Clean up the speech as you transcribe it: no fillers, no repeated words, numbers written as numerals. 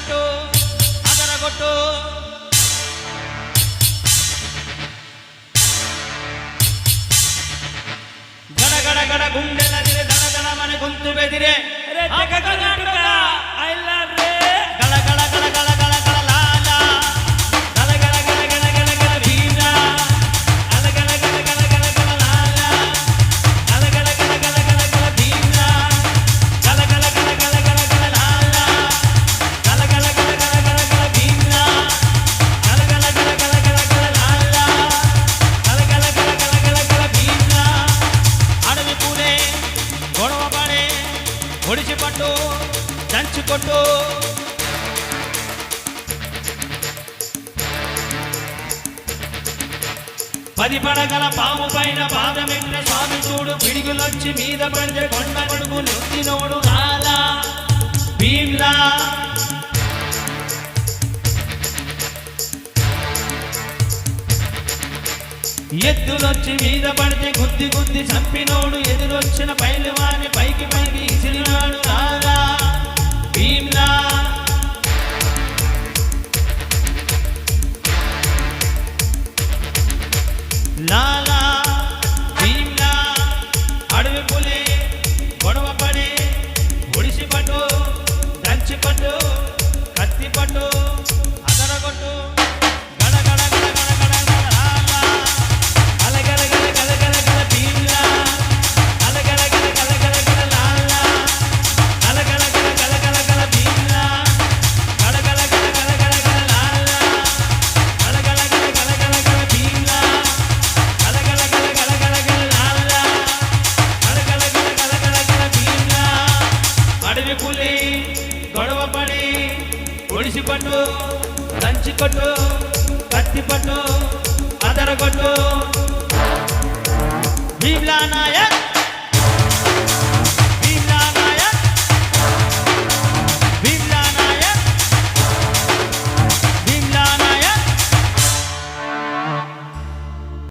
పట్టు అదరగొట్టు గడ గడ గడ గుండెలదిరే దడ దడ మన గొంతు బెదిరే ఒడిసి పట్టు దంచుకొట్టు పది పడగల పాము పైన పాదమెట్టిన స్వామి చూడు పిడిగులొచ్చి మీద పడితే కొండ కొడుకు నొత్తినోడు లాలా భీమ్లా ఎద్దులొచ్చి మీద పడితే గుద్ది గుద్ది చంపినోడు ఎదురొచ్చిన పైలవాని పైకి పైకి ఇసిరినాడు లాలా భీమ్లా లాలా భీమ్లా అడవి పులి గొడవ పడి ఒడిసి పట్టు దంచి పట్టు కత్తి పట్టు అదరగొట్టు అడవి పులి గొడవ పడి ఒడిసి పట్టు దంచి కొట్టు కత్తి పట్టు అదరగొట్టు భీమ్లా నాయ